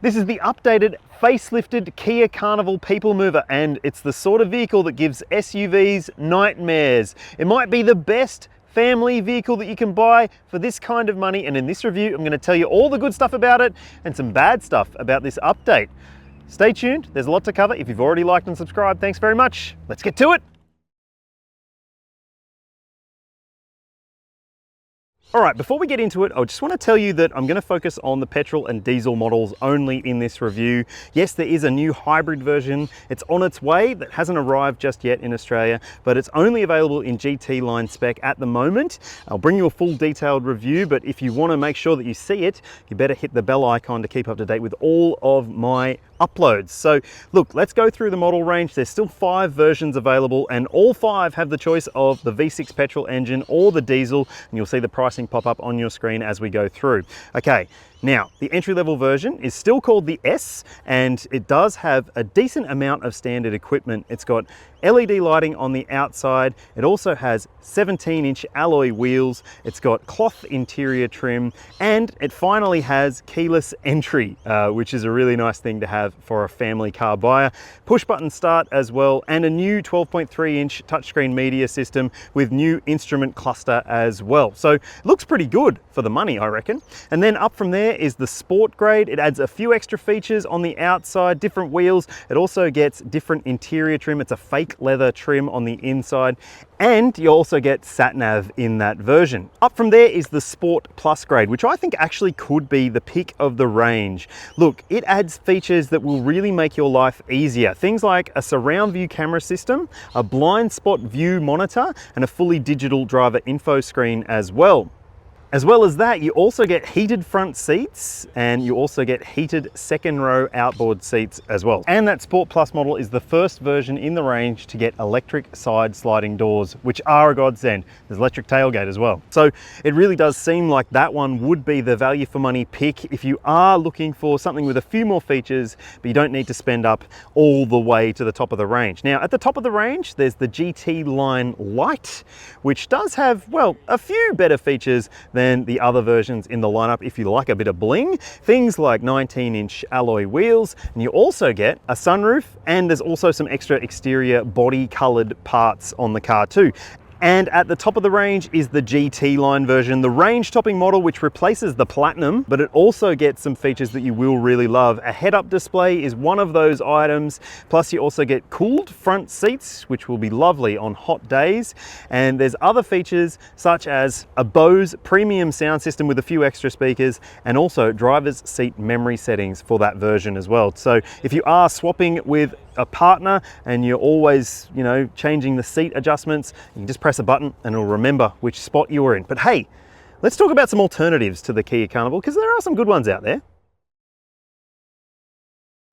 This is the updated facelifted Kia Carnival people mover, and it's the sort of vehicle that gives SUVs nightmares. It might be the best family vehicle that you can buy for this kind of money, and in this review I'm going to tell you all the good stuff about it and some bad stuff about this update. Stay tuned, there's a lot to cover. If you've already liked and subscribed, thanks very much. Let's get to it. All right, before we get into it, I just want to tell you that I'm going to focus on the petrol and diesel models only in this review. Yes, there is a new hybrid version. It's on its way, that hasn't arrived just yet in Australia, but it's only available in GT line spec at the moment. I'll bring you a full detailed review, but if you want to make sure that you see it, you better hit the bell icon to keep up to date with all of my uploads. So look, let's go through the model range. There's still 5 versions available, and all 5 have the choice of the V6 petrol engine or the diesel, and you'll see the pricing pop up on your screen as we go through. Okay, now the entry-level version is still called the S, and it does have a decent amount of standard equipment. It's got LED lighting on the outside. It also has 17-inch alloy wheels. It's got cloth interior trim, and it finally has keyless entry, which is a really nice thing to have for a family car buyer. Push button start as well, and a new 12.3-inch touchscreen media system with new instrument cluster as well. So it looks pretty good for the money, I reckon. And then up from there is the sport grade. It adds a few extra features on the outside, different wheels. It also gets different interior trim. It's a fake leather trim on the inside, and you also get sat nav in that version. Up from there is the Sport Plus grade, which I think actually could be the pick of the range. Look, it adds features that will really make your life easier. Things like a surround view camera system, a blind spot view monitor, and a fully digital driver info screen as well. As well as that, you also get heated front seats, and you also get heated second row outboard seats as well. And that Sport Plus model is the first version in the range to get electric side sliding doors, which are a godsend. There's electric tailgate as well. So it really does seem like that one would be the value for money pick if you are looking for something with a few more features, but you don't need to spend up all the way to the top of the range. Now, at the top of the range, there's the GT line Lite, which does have, well, a few better features than the other versions in the lineup if you like a bit of bling. Things like 19-inch alloy wheels, and you also get a sunroof, and there's also some extra exterior body colored parts on the car too. And at the top of the range is the GT line version, the range topping model, which replaces the Platinum, but it also gets some features that you will really love. A head-up display is one of those items, plus you also get cooled front seats, which will be lovely on hot days. And there's other features such as a Bose premium sound system with a few extra speakers, and also driver's seat memory settings for that version as well. So if you are swapping with a partner and you're always, you know, changing the seat adjustments, you can just press a button and it'll remember which spot you were in. But hey, let's talk about some alternatives to the Kia Carnival, because there are some good ones out there.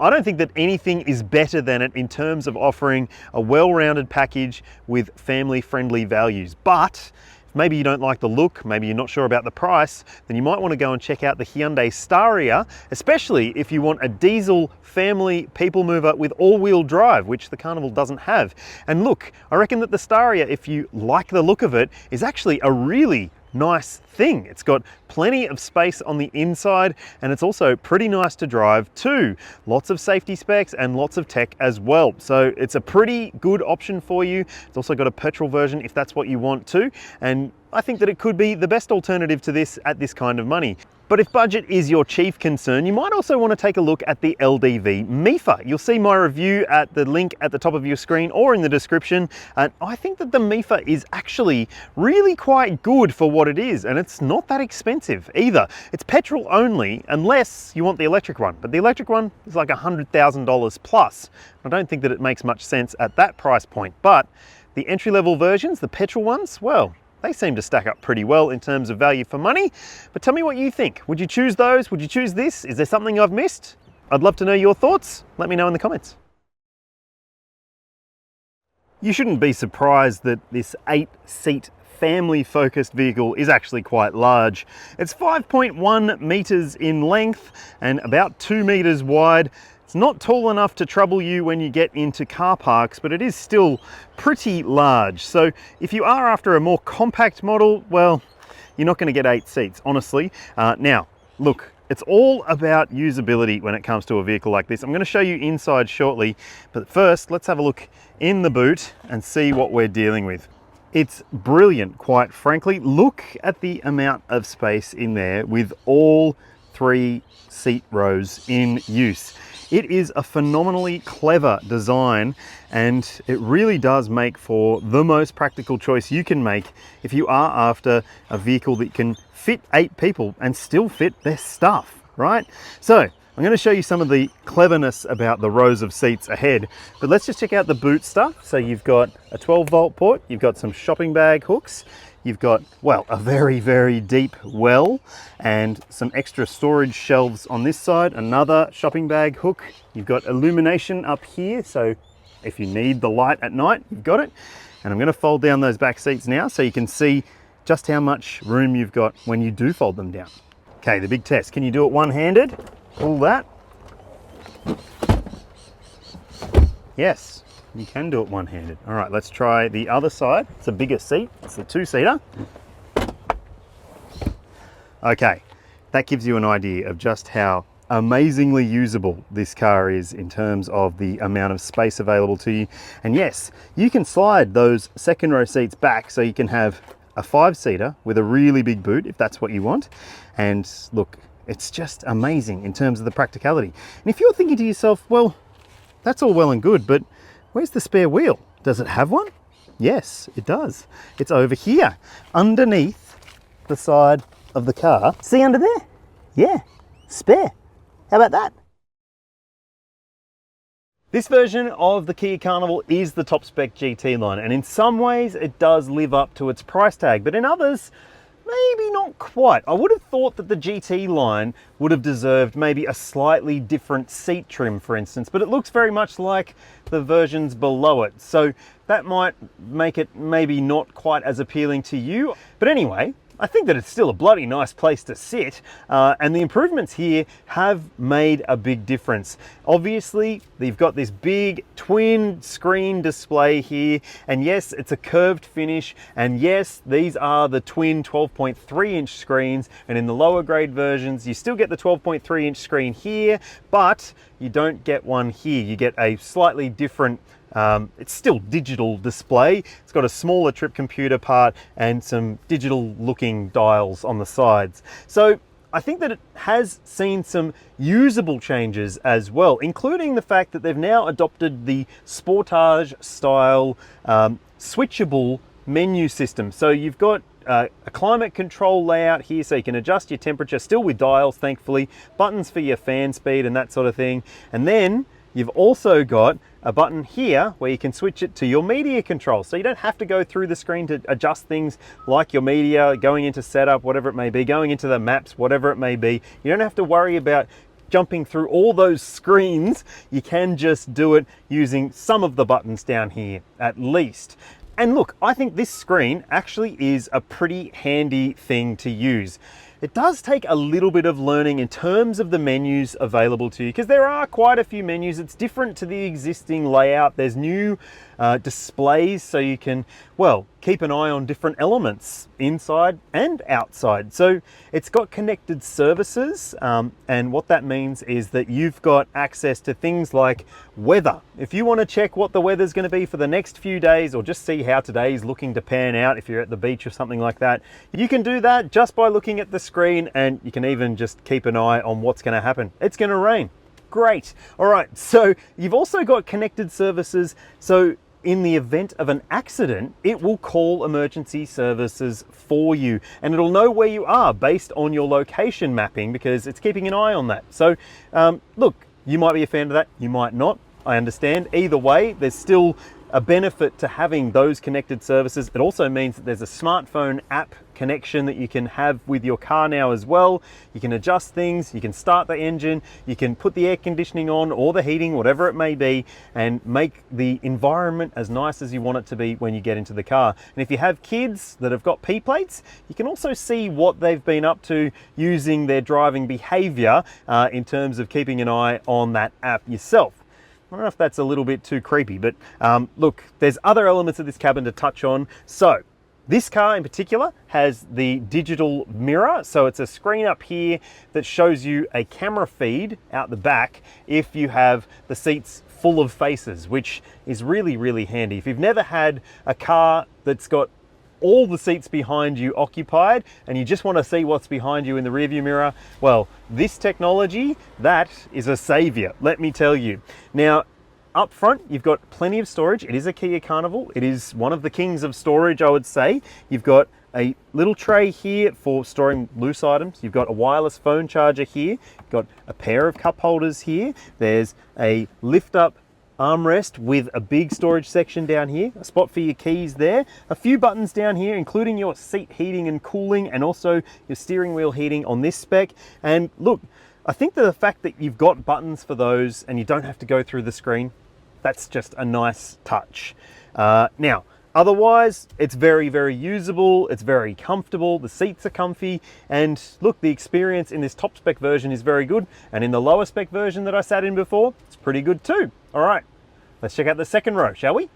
I don't think that anything is better than it in terms of offering a well-rounded package with family-friendly values. But maybe you don't like the look, maybe you're not sure about the price, then you might want to go and check out the Hyundai Staria, especially if you want a diesel family people mover with all-wheel drive, which the Carnival doesn't have. And look, I reckon that the Staria, if you like the look of it, is actually a really nice thing. It's got plenty of space on the inside, and it's also pretty nice to drive too. Lots of safety specs and lots of tech as well. So it's a pretty good option for you. It's also got a petrol version if that's what you want to, and I think that it could be the best alternative to this at this kind of money. But if budget is your chief concern, you might also want to take a look at the LDV MIFA. You'll see my review at the link at the top of your screen or in the description. And I think that the MIFA is actually really quite good for what it is, and it's not that expensive either. It's petrol only, unless you want the electric one, but the electric one is like $100,000 plus. I don't think that it makes much sense at that price point, but the entry-level versions, the petrol ones, well, they seem to stack up pretty well in terms of value for money. But tell me what you think. Would you choose those? Would you choose this? Is there something I've missed? I'd love to know your thoughts. Let me know in the comments. You shouldn't be surprised that this 8-seat family-focused vehicle is actually quite large. It's 5.1 meters in length and about 2 meters wide. It's not tall enough to trouble you when you get into car parks, but it is still pretty large. So if you are after a more compact model, well, you're not going to get 8 seats, honestly. Now, look, It's all about usability when it comes to a vehicle like this. I'm going to show you inside shortly, but first let's have a look in the boot and see what we're dealing with. It's brilliant, quite frankly. Look at the amount of space in there with all 3 seat rows in use. It is a phenomenally clever design, and it really does make for the most practical choice you can make if you are after a vehicle that can fit 8 people and still fit their stuff, right? So I'm going to show you some of the cleverness about the rows of seats ahead, but let's just check out the boot stuff. So you've got a 12-volt port, you've got some shopping bag hooks, you've got, well, a very, very deep well and some extra storage shelves on this side, another shopping bag hook. You've got illumination up here, so if you need the light at night, you've got it. And I'm going to fold down those back seats now so you can see just how much room you've got when you do fold them down. Okay, the big test. Can you do it one-handed? Pull that. Yes. You can do it one-handed. All right, let's try the other side. It's a bigger seat. It's a 2-seater. Okay, that gives you an idea of just how amazingly usable this car is in terms of the amount of space available to you. And yes, you can slide those second row seats back so you can have a 5-seater with a really big boot if that's what you want. And look, it's just amazing in terms of the practicality. And if you're thinking to yourself, well, that's all well and good, but where's the spare wheel? Does it have one? Yes, it does. It's over here, underneath the side of the car. See under there? Yeah, spare. How about that? This version of the Kia Carnival is the top spec GT line, and in some ways it does live up to its price tag, but in others, maybe not quite. I would have thought that the GT line would have deserved maybe a slightly different seat trim, for instance, but it looks very much like the versions below it. So that might make it maybe not quite as appealing to you. But anyway, I think that it's still a bloody nice place to sit, and the improvements here have made a big difference. Obviously, you've got this big twin screen display here, and yes, it's a curved finish, and yes, these are the twin 12.3-inch screens, and in the lower grade versions, you still get the 12.3-inch screen here, but you don't get one here. You get a slightly different it's still digital display. It's got a smaller trip computer part and some digital looking dials on the sides. So I think that it has seen some usable changes as well, including the fact that they've now adopted the Sportage style switchable menu system. So you've got a climate control layout here, so you can adjust your temperature, still with dials, thankfully, buttons for your fan speed and that sort of thing. And then you've also got a button here where you can switch it to your media control. So you don't have to go through the screen to adjust things like your media, going into setup, whatever it may be, going into the maps, whatever it may be. You don't have to worry about jumping through all those screens. You can just do it using some of the buttons down here at least. And look, I think this screen actually is a pretty handy thing to use. It does take a little bit of learning in terms of the menus available to you, because there are quite a few menus. It's different to the existing layout. There's new displays, so you can, well, keep an eye on different elements inside and outside. So it's got connected services, and what that means is that you've got access to things like weather. If you want to check what the weather's going to be for the next few days, or just see how today's looking to pan out if you're at the beach or something like that, you can do that just by looking at the screen, and you can even just keep an eye on what's going to happen. It's going to rain. Great. All right, so you've also got connected services. So in the event of an accident, it will call emergency services for you, and it'll know where you are based on your location mapping, because it's keeping an eye on that. So look, you might be a fan of that, you might not. I understand. Either way, there's still a benefit to having those connected services. It also means that there's a smartphone app connection that you can have with your car now as well. You can adjust things, you can start the engine, you can put the air conditioning on or the heating, whatever it may be, and make the environment as nice as you want it to be when you get into the car. And if you have kids that have got P plates, you can also see what they've been up to using their driving behavior in terms of keeping an eye on that app yourself. I don't know if that's a little bit too creepy, but look, there's other elements of this cabin to touch on. So This car in particular has the digital mirror, so it's a screen up here that shows you a camera feed out the back if you have the seats full of faces, which is really, really handy. If you've never had a car that's got all the seats behind you occupied and you just want to see what's behind you in the rearview mirror, well, this technology, that is a savior, let me tell you. Now, up front, you've got plenty of storage. It is a Kia Carnival. It is one of the kings of storage, I would say. You've got a little tray here for storing loose items. You've got a wireless phone charger here. You've got a pair of cup holders here. There's a lift-up armrest with a big storage section down here, a spot for your keys there, a few buttons down here, including your seat heating and cooling, and also your steering wheel heating on this spec. And look, I think that the fact that you've got buttons for those and you don't have to go through the screen, that's just a nice touch. Now, otherwise, it's very, very usable. It's very comfortable. The seats are comfy. And look, the experience in this top spec version is very good. And in the lower spec version that I sat in before, it's pretty good too. All right, let's check out the second row, shall we?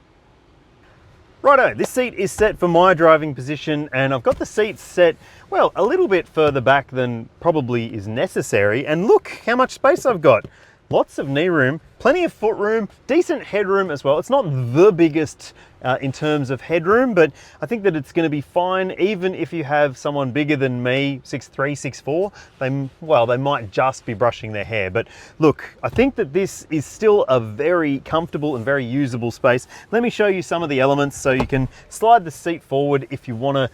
Righto, this seat is set for my driving position, and I've got the seats set, well, a little bit further back than probably is necessary. And look how much space I've got. Lots of knee room, plenty of foot room, decent headroom as well. It's not the biggest in terms of headroom, but I think that it's going to be fine even if you have someone bigger than me, 6'3", 6'4". They might just be brushing their hair. But look, I think that this is still a very comfortable and very usable space. Let me show you some of the elements so you can slide the seat forward if you want to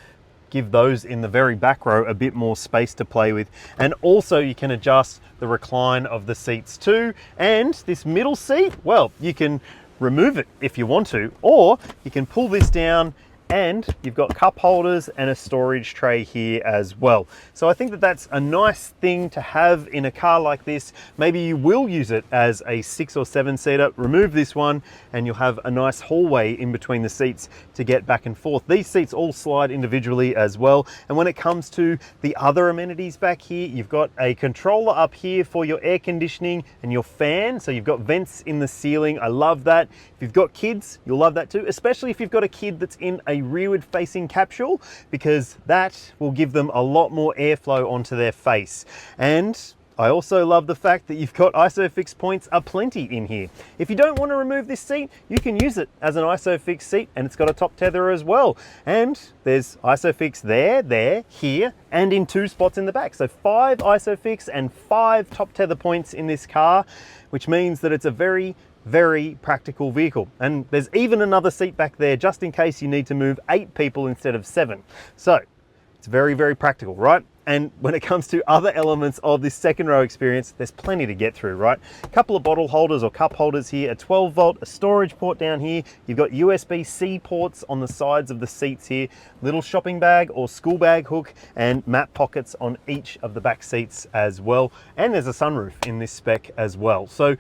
give those in the very back row a bit more space to play with. And also you can adjust the recline of the seats too. And this middle seat, well, you can remove it if you want to, or you can pull this down and you've got cup holders and a storage tray here as well. So I think that that's a nice thing to have in a car like this. Maybe you will use it as a 6 or 7 seater. Remove this one and you'll have a nice hallway in between the seats to get back and forth. These seats all slide individually as well. And when it comes to the other amenities back here, you've got a controller up here for your air conditioning and your fan. So you've got vents in the ceiling. I love that. If you've got kids, you'll love that too, especially if you've got a kid that's in a rearward facing capsule, because that will give them a lot more airflow onto their face. And I also love the fact that you've got ISOFIX points aplenty in here. If you don't want to remove this seat, you can use it as an ISOFIX seat, and it's got a top tether as well. And there's ISOFIX there, here, and in 2 spots in the back. So 5 ISOFIX and 5 top tether points in this car, which means that it's a very, very practical vehicle. And there's even another seat back there just in case you need to move 8 people instead of 7. So it's very, very practical, right? And when it comes to other elements of this second row experience, there's plenty to get through, right? A couple of bottle holders or cup holders here, a 12 volt, a storage port down here. You've got USB-C ports on the sides of the seats here, little shopping bag or school bag hook, and map pockets on each of the back seats as well. And there's a sunroof in this spec as well. So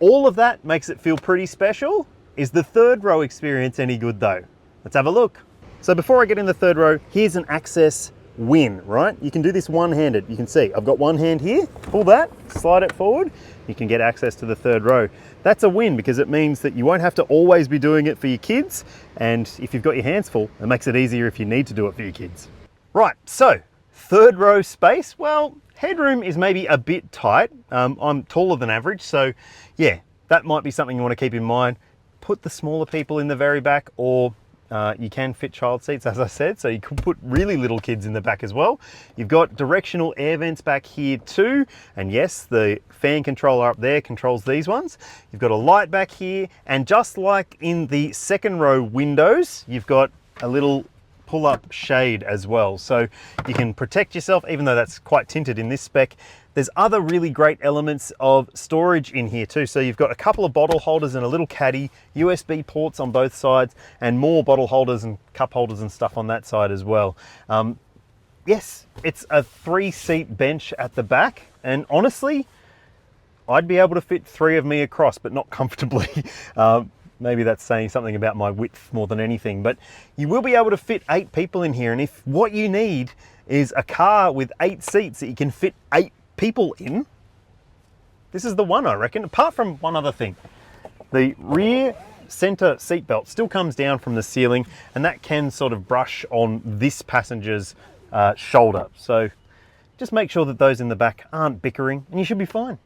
all of that makes it feel pretty special. Is the third row experience any good though? Let's have a look. So before I get in the third row, here's an access win, right? You can do this one-handed. You can see I've got one hand here, pull that, slide it forward, you can get access to the third row. That's a win because it means that you won't have to always be doing it for your kids, and if you've got your hands full, it makes it easier if you need to do it for your kids. Right, so third row space, well, headroom is maybe a bit tight. I'm taller than average, so yeah, that might be something you want to keep in mind. Put the smaller people in the very back, or you can fit child seats, as I said, so you can put really little kids in the back as well. You've got directional air vents back here too, and yes, the fan controller up there controls these ones. You've got a light back here, and just like in the second row windows, you've got a little pull-up shade as well, so you can protect yourself, even though that's quite tinted in this spec. There's other really great elements of storage in here too. So you've got a couple of bottle holders and a little caddy, USB ports on both sides, and more bottle holders and cup holders and stuff on that side as well. Yes, it's a 3-seat bench at the back, and honestly, I'd be able to fit 3 of me across, but not comfortably. Maybe that's saying something about my width more than anything, but you will be able to fit 8 people in here. And if what you need is a car with 8 seats that you can fit 8 people in, this is the one, I reckon. Apart from one other thing, the rear center seat belt still comes down from the ceiling, and that can sort of brush on this passenger's shoulder. So just make sure that those in the back aren't bickering and you should be fine.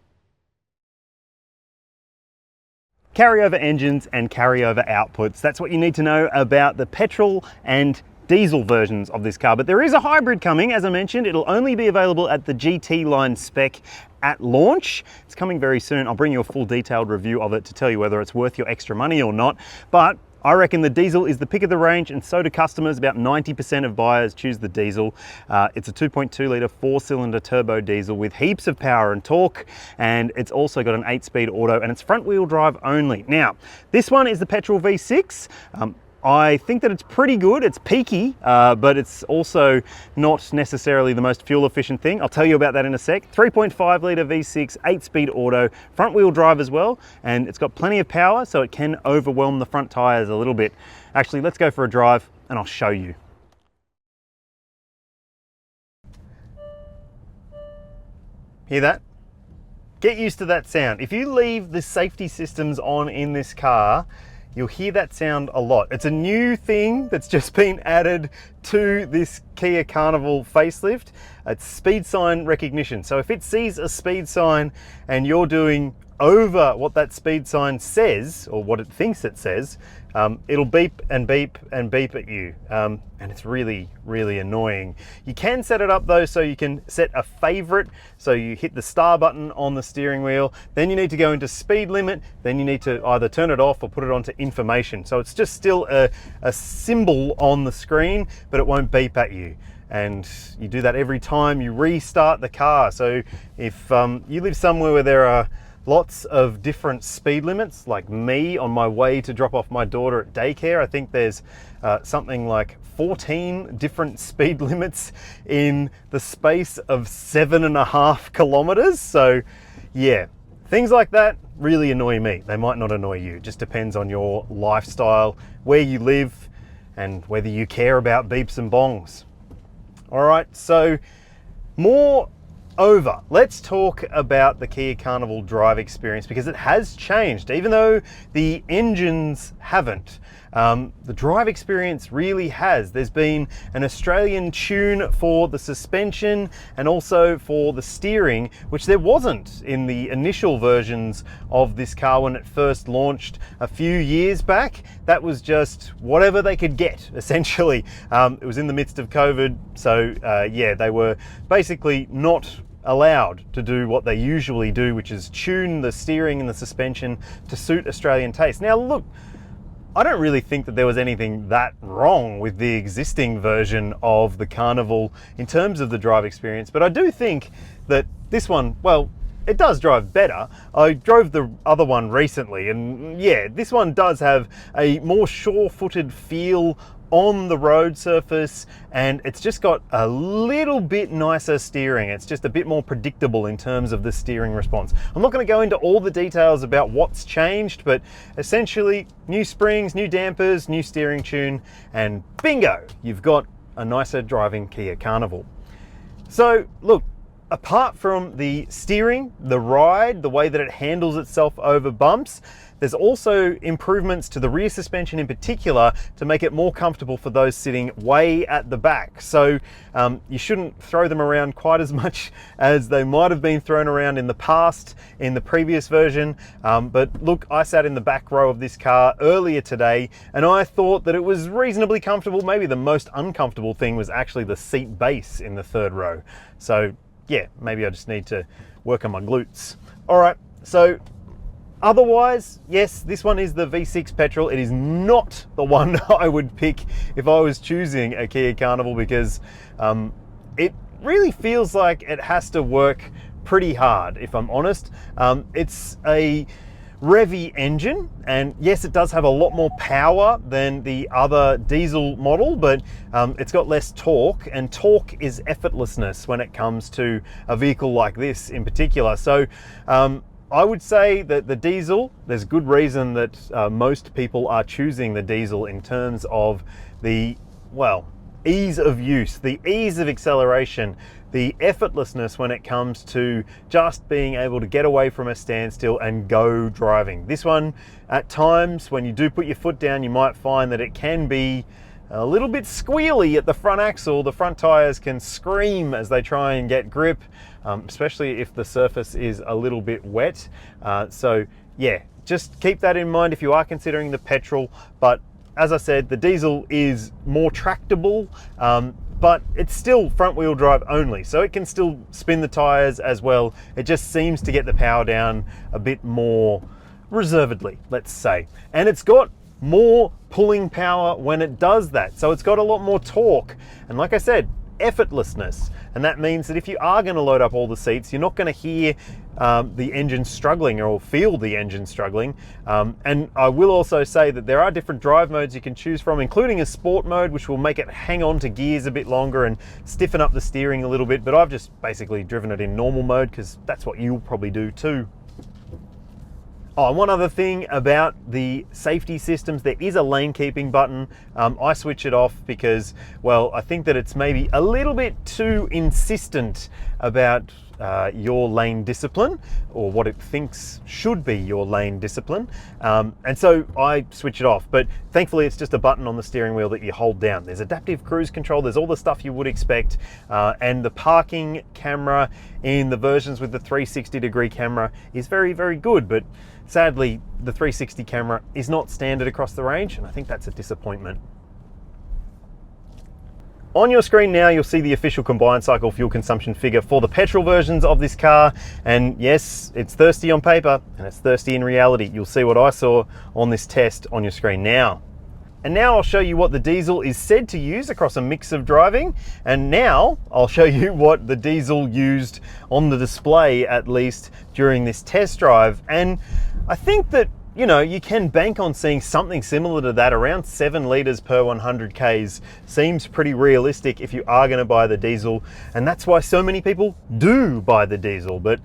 Carryover engines and carryover outputs. That's what you need to know about the petrol and diesel versions of this car. But there is a hybrid coming, as I mentioned. It'll only be available at the GT line spec at launch. It's coming very soon. I'll bring you a full detailed review of it to tell you whether it's worth your extra money or not. But I reckon the diesel is the pick of the range, and so do customers. About 90% of buyers choose the diesel. It's a 2.2 litre 4-cylinder turbo diesel with heaps of power and torque, and it's also got an 8-speed auto, and it's front wheel drive only. Now, this one is the petrol V6. I think that it's pretty good. It's peaky, but it's also not necessarily the most fuel efficient thing. I'll tell you about that in a sec. 3.5 litre V6, 8-speed auto, front wheel drive as well, and it's got plenty of power, so it can overwhelm the front tyres a little bit. Actually, let's go for a drive and I'll show you. Hear that? Get used to that sound. If you leave the safety systems on in this car, you'll hear that sound a lot. It's a new thing that's just been added to this Kia Carnival facelift. It's speed sign recognition. So if it sees a speed sign and you're doing over what that speed sign says, or what it thinks it says, it'll beep and beep and beep at you. And it's really, really annoying. You can set it up though, so you can set a favorite. So you hit the star button on the steering wheel, then you need to go into speed limit, then you need to either turn it off or put it onto information. So it's just still a symbol on the screen, but it won't beep at you. And you do that every time you restart the car. So if you live somewhere where there are lots of different speed limits, like me on my way to drop off my daughter at daycare, I think there's something like 14 different speed limits in the space of 7.5 kilometers. So yeah, things like that really annoy me. They might not annoy you. It just depends on your lifestyle, where you live, and whether you care about beeps and bongs. All right, so let's talk about the Kia Carnival drive experience, because it has changed. Even though the engines haven't, the drive experience really has. There's been an Australian tune for the suspension and also for the steering, which there wasn't in the initial versions of this car when it first launched a few years back. That was just whatever they could get, essentially. It was in the midst of COVID, so yeah, they were basically not allowed to do what they usually do, which is tune the steering and the suspension to suit Australian taste. Now look, I don't really think that there was anything that wrong with the existing version of the Carnival in terms of the drive experience, but I do think that this one, well, it does drive better. I drove the other one recently, and yeah, this one does have a more sure-footed feel on the road surface, and it's just got a little bit nicer steering. It's just a bit more predictable in terms of the steering response. I'm not going to go into all the details about what's changed, but essentially new springs, new dampers, new steering tune, and bingo, you've got a nicer driving Kia Carnival. So look, apart from the steering, the ride, the way that it handles itself over bumps, there's also improvements to the rear suspension in particular to make it more comfortable for those sitting way at the back. So you shouldn't throw them around quite as much as they might have been thrown around in the past in the previous version. But look, I sat in the back row of this car earlier today and I thought that it was reasonably comfortable. Maybe the most uncomfortable thing was actually the seat base in the third row. So yeah, maybe I just need to work on my glutes. All right, so otherwise, yes, this one is the V6 petrol. It is not the one I would pick if I was choosing a Kia Carnival, because it really feels like it has to work pretty hard, if I'm honest. It's a Revvy engine, and yes, it does have a lot more power than the other diesel model, but it's got less torque, and torque is effortlessness when it comes to a vehicle like this in particular. So I would say that the diesel, there's good reason that most people are choosing the diesel in terms of the, well, ease of use, the ease of acceleration, the effortlessness when it comes to just being able to get away from a standstill and go driving. This one, at times, when you do put your foot down, you might find that it can be a little bit squealy at the front axle. The front tires can scream as they try and get grip, especially if the surface is a little bit wet. So yeah, just keep that in mind if you are considering the petrol. But as I said, the diesel is more tractable, but it's still front wheel drive only, so it can still spin the tires as well. It just seems to get the power down a bit more reservedly, let's say. And it's got more pulling power when it does that. So it's got a lot more torque. And like I said, effortlessness. And that means that if you are going to load up all the seats, you're not going to hear the engine struggling or feel the engine struggling. And I will also say that there are different drive modes you can choose from, including a sport mode, which will make it hang on to gears a bit longer and stiffen up the steering a little bit. But I've just basically driven it in normal mode because that's what you'll probably do too. Oh, and one other thing about the safety systems, there is a lane keeping button. I switch it off because, well, I think that it's maybe a little bit too insistent about your lane discipline, or what it thinks should be your lane discipline. And so I switch it off, but thankfully it's just a button on the steering wheel that you hold down. There's adaptive cruise control, there's all the stuff you would expect, and the parking camera in the versions with the 360-degree camera is very, very good, but sadly, the 360 camera is not standard across the range, and I think that's a disappointment. On your screen now, you'll see the official combined cycle fuel consumption figure for the petrol versions of this car. And yes, it's thirsty on paper and it's thirsty in reality. You'll see what I saw on this test on your screen now. And now I'll show you what the diesel is said to use across a mix of driving. And now I'll show you what the diesel used on the display, at least during this test drive. And I think that, you know, you can bank on seeing something similar to that. Around 7 litres per 100 Ks seems pretty realistic if you are going to buy the diesel. And that's why so many people do buy the diesel. But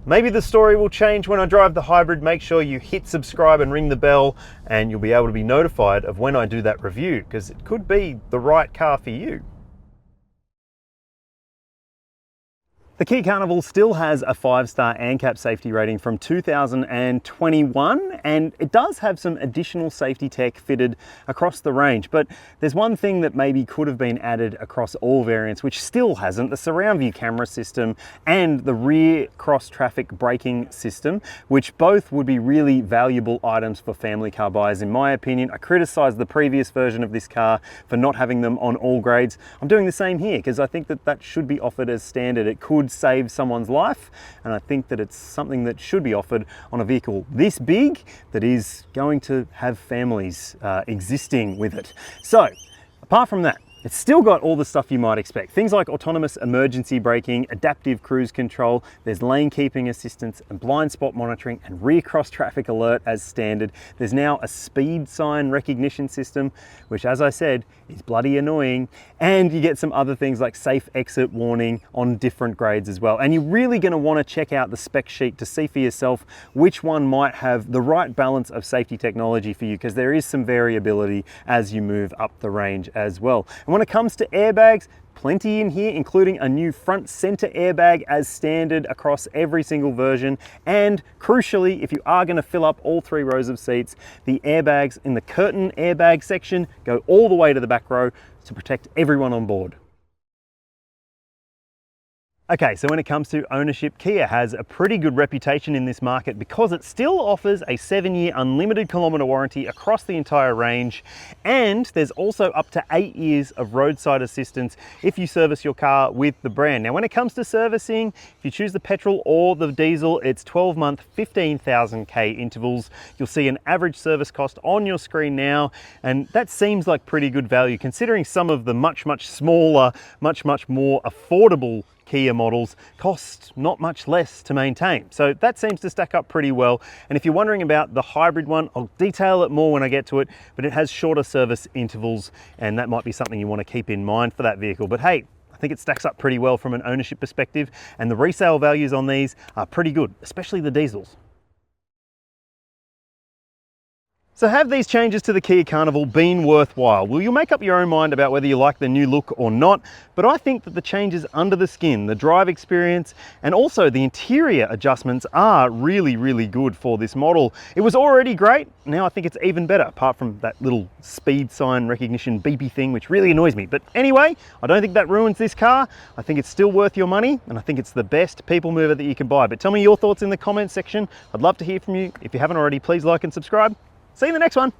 maybe the story will change when I drive the hybrid. Make sure you hit subscribe and ring the bell, and you'll be able to be notified of when I do that review, because it could be the right car for you. The Kia Carnival still has a 5-star ANCAP safety rating from 2021, and it does have some additional safety tech fitted across the range. But there's one thing that maybe could have been added across all variants, which still hasn't: the surround view camera system and the rear cross-traffic braking system, which both would be really valuable items for family car buyers, in my opinion. I criticised the previous version of this car for not having them on all grades. I'm doing the same here because I think that that should be offered as standard. It could save someone's life, and I think that it's something that should be offered on a vehicle this big that is going to have families existing with it. So apart from that, it's still got all the stuff you might expect. Things like autonomous emergency braking, adaptive cruise control, there's lane keeping assistance and blind spot monitoring and rear cross traffic alert as standard. There's now a speed sign recognition system, which, as I said, is bloody annoying. And you get some other things like safe exit warning on different grades as well. And you're really going to want to check out the spec sheet to see for yourself which one might have the right balance of safety technology for you, because there is some variability as you move up the range as well. And when it comes to airbags, plenty in here, including a new front center airbag as standard across every single version. And crucially, if you are going to fill up all 3 rows of seats, the airbags in the curtain airbag section go all the way to the back row to protect everyone on board. Okay, so when it comes to ownership, Kia has a pretty good reputation in this market because it still offers a 7-year unlimited kilometre warranty across the entire range, and there's also up to 8 years of roadside assistance if you service your car with the brand. Now, when it comes to servicing, if you choose the petrol or the diesel, it's 12-month, 15,000 K intervals. You'll see an average service cost on your screen now, and that seems like pretty good value considering some of the much smaller, much more affordable Kia models cost not much less to maintain. So that seems to stack up pretty well. And if you're wondering about the hybrid one, I'll detail it more when I get to it, but it has shorter service intervals, and that might be something you want to keep in mind for that vehicle. But hey, I think it stacks up pretty well from an ownership perspective, and the resale values on these are pretty good, especially the diesels. So have these changes to the Kia Carnival been worthwhile? Well, you'll make up your own mind about whether you like the new look or not, but I think that the changes under the skin, the drive experience, and also the interior adjustments are really, really good for this model. It was already great, now I think it's even better, apart from that little speed sign recognition beepy thing, which really annoys me. But anyway, I don't think that ruins this car. I think it's still worth your money, and I think it's the best people mover that you can buy. But tell me your thoughts in the comments section. I'd love to hear from you. If you haven't already, please like and subscribe. See you in the next one.